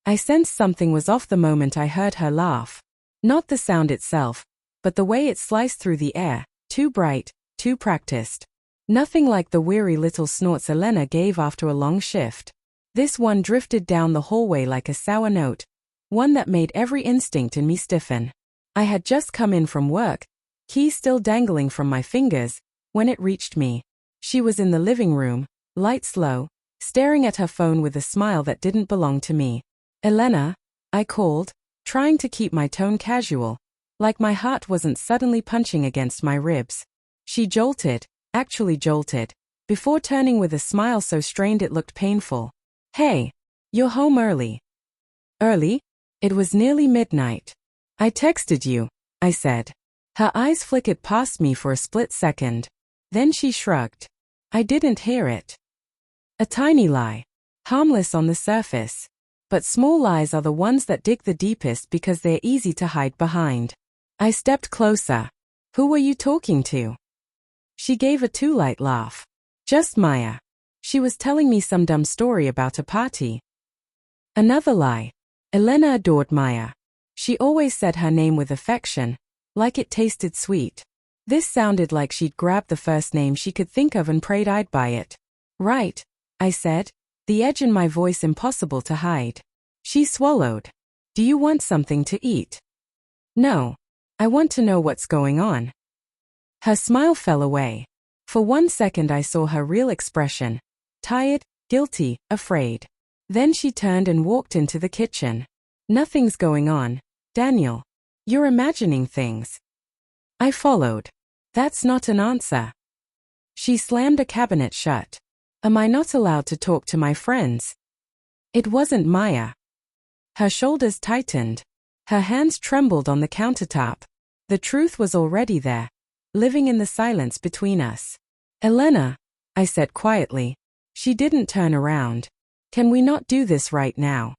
I sensed something was off the moment I heard her laugh. Not the sound itself, but the way it sliced through the air, too bright, too practiced. Nothing like the weary little snorts Elena gave after a long shift. This one drifted down the hallway like a sour note, one that made every instinct in me stiffen. I had just come in from work, keys still dangling from my fingers, when it reached me. She was in the living room, lights low, staring at her phone with a smile that didn't belong to me. "Elena," I called, trying to keep my tone casual, like my heart wasn't suddenly punching against my ribs. She jolted, actually jolted, before turning with a smile so strained it looked painful. "Hey, you're home early." "Early?" It was nearly midnight. "I texted you," I said. Her eyes flickered past me for a split second. Then she shrugged. "I didn't hear it." A tiny lie. Harmless on the surface. But small lies are the ones that dig the deepest because they're easy to hide behind. I stepped closer. "Who were you talking to?" She gave a too light laugh. "Just Maya. She was telling me some dumb story about a party." Another lie. Elena adored Maya. She always said her name with affection, like it tasted sweet. This sounded like she'd grabbed the first name she could think of and prayed I'd buy it. "Right," I said, the edge in my voice impossible to hide. She swallowed. "Do you want something to eat?" "No. I want to know what's going on." Her smile fell away. For 1 second I saw her real expression. Tired, guilty, afraid. Then she turned and walked into the kitchen. "Nothing's going on, Daniel. You're imagining things." I followed. "That's not an answer." She slammed a cabinet shut. "Am I not allowed to talk to my friends?" It wasn't Maya. Her shoulders tightened. Her hands trembled on the countertop. The truth was already there, living in the silence between us. "Elena," I said quietly. She didn't turn around. "Can we not do this right now?"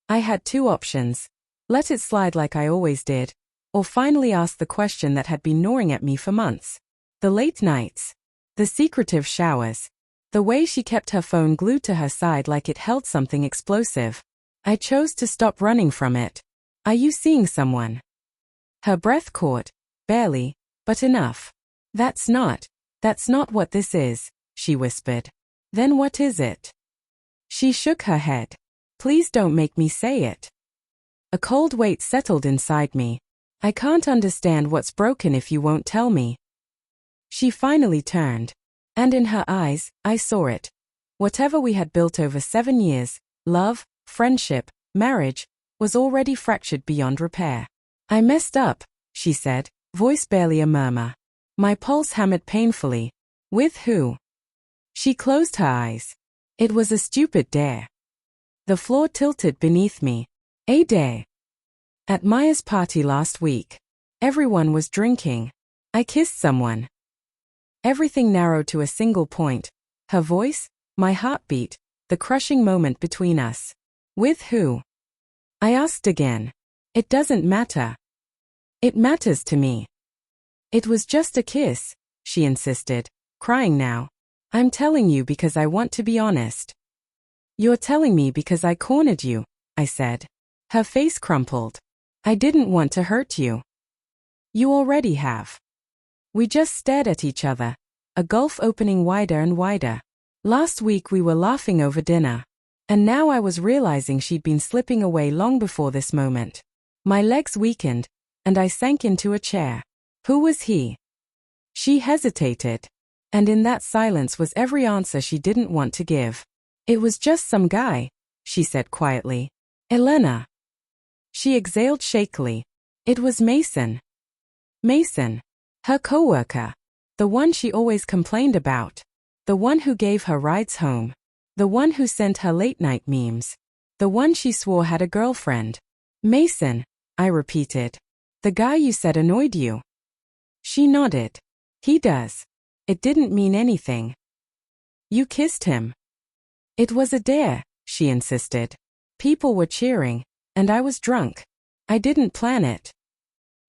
I had two options. Let it slide like I always did, or finally ask the question that had been gnawing at me for months. The late nights. The secretive showers. The way she kept her phone glued to her side like it held something explosive. I chose to stop running from it. "Are you seeing someone?" Her breath caught. Barely, but enough. That's not what this is," she whispered. "Then what is it?" She shook her head. "Please don't make me say it." A cold weight settled inside me. "I can't understand what's broken if you won't tell me." She finally turned. And in her eyes, I saw it. Whatever we had built over 7 years, love, friendship, marriage, was already fractured beyond repair. "I messed up," she said, voice barely a murmur. My pulse hammered painfully. "With who?" She closed her eyes. "It was a stupid dare." The floor tilted beneath me. A dare. At Maya's party last week. Everyone was drinking. I kissed someone. Everything narrowed to a single point. Her voice, my heartbeat, the crushing moment between us. "With who?" I asked again. "It doesn't matter." "It matters to me." "It was just a kiss," she insisted, crying now. "I'm telling you because I want to be honest." "You're telling me because I cornered you," I said. Her face crumpled. "I didn't want to hurt you." "You already have." We just stared at each other, a gulf opening wider and wider. Last week we were laughing over dinner. And now I was realizing she'd been slipping away long before this moment. My legs weakened, and I sank into a chair. Who was he? She hesitated. And in that silence was every answer she didn't want to give. "It was just some guy," she said quietly. "Elena." She exhaled shakily. "It was Mason." Mason. Her coworker. The one she always complained about. The one who gave her rides home. The one who sent her late-night memes. The one she swore had a girlfriend. "Mason," I repeated. "The guy you said annoyed you." She nodded. "He does." It didn't mean anything. "You kissed him." "It was a dare," she insisted. "People were cheering, and I was drunk. I didn't plan it."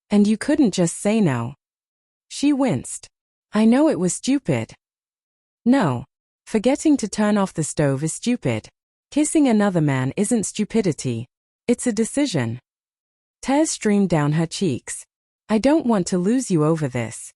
"And you couldn't just say no." She winced. "I know it was stupid." "No. Forgetting to turn off the stove is stupid. Kissing another man isn't stupidity. It's a decision. Tears streamed down her cheeks. I don't want to lose you over this.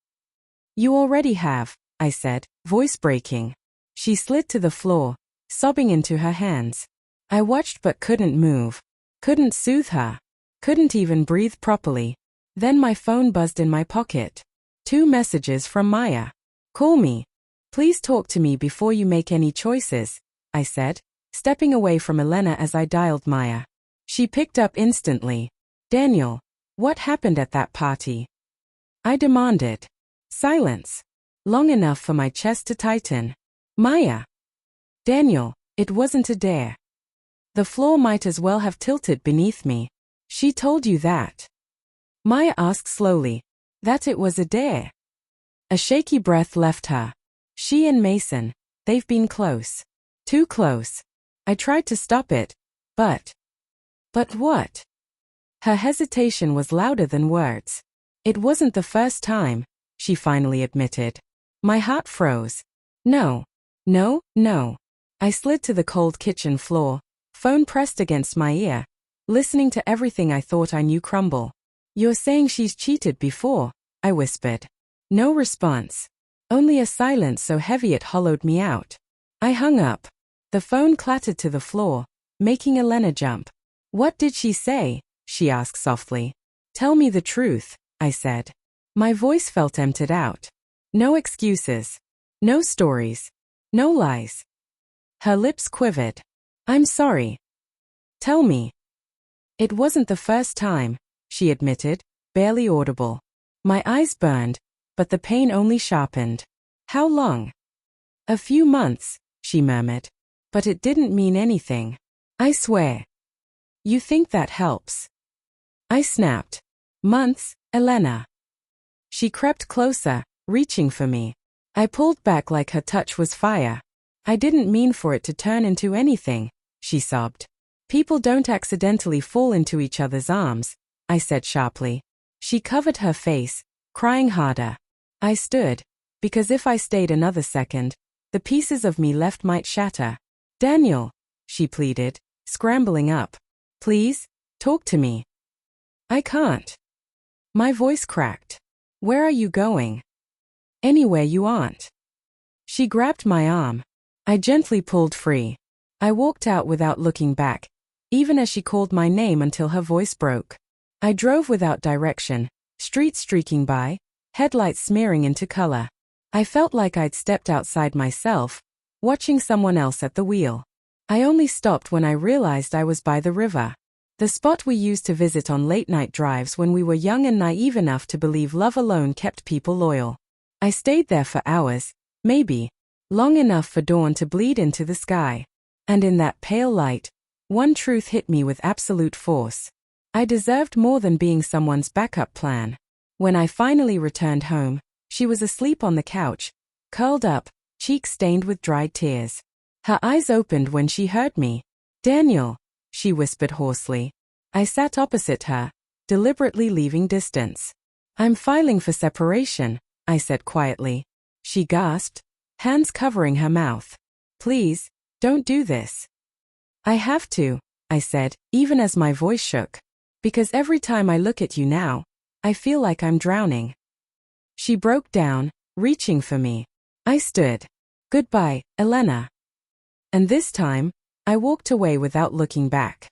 You already have, I said, voice breaking. She slid to the floor, sobbing into her hands. I watched but couldn't move. Couldn't soothe her. Couldn't even breathe properly. Then my phone buzzed in my pocket. 2 messages from Maya. Call me. Please talk to me before you make any choices, I said, stepping away from Elena as I dialed Maya. She picked up instantly. Daniel, what happened at that party? I demanded. Silence. Long enough for my chest to tighten. Maya. Daniel, it wasn't a dare. The floor might as well have tilted beneath me. She told you that? Maya asked slowly. That it was a dare. A shaky breath left her. She and Mason, they've been close. Too close. I tried to stop it, but what? Her hesitation was louder than words. It wasn't the first time, she finally admitted. My heart froze. No. I slid to the cold kitchen floor, phone pressed against my ear, listening to everything I thought I knew crumble. You're saying she's cheated before, I whispered. No response. Only a silence so heavy it hollowed me out. I hung up. The phone clattered to the floor, making Elena jump. What did she say? She asked softly. Tell me the truth, I said. My voice felt emptied out. No excuses. No stories. No lies. Her lips quivered. I'm sorry. Tell me. It wasn't the first time, she admitted, barely audible. My eyes burned, but the pain only sharpened. How long? A few months, she murmured. But it didn't mean anything. I swear. You think that helps? I snapped. Months, Elena. She crept closer, reaching for me. I pulled back like her touch was fire. I didn't mean for it to turn into anything, she sobbed. People don't accidentally fall into each other's arms, I said sharply. She covered her face, crying harder. I stood, because if I stayed another second, the pieces of me left might shatter. Daniel, she pleaded, scrambling up. Please, talk to me. I can't. My voice cracked. Where are you going? Anywhere you aren't. She grabbed my arm. I gently pulled free. I walked out without looking back, even as she called my name until her voice broke. I drove without direction, streets streaking by, headlights smearing into color. I felt like I'd stepped outside myself, watching someone else at the wheel. I only stopped when I realized I was by the river. The spot we used to visit on late-night drives when we were young and naive enough to believe love alone kept people loyal. I stayed there for hours, maybe, long enough for dawn to bleed into the sky. And in that pale light, one truth hit me with absolute force. I deserved more than being someone's backup plan. When I finally returned home, she was asleep on the couch, curled up, cheeks stained with dried tears. Her eyes opened when she heard me. Daniel, she whispered hoarsely. I sat opposite her, deliberately leaving distance. I'm filing for separation, I said quietly. She gasped, hands covering her mouth. Please, don't do this. I have to, I said, even as my voice shook. Because every time I look at you now, I feel like I'm drowning. She broke down, reaching for me. I stood. Goodbye, Elena. And this time, I walked away without looking back.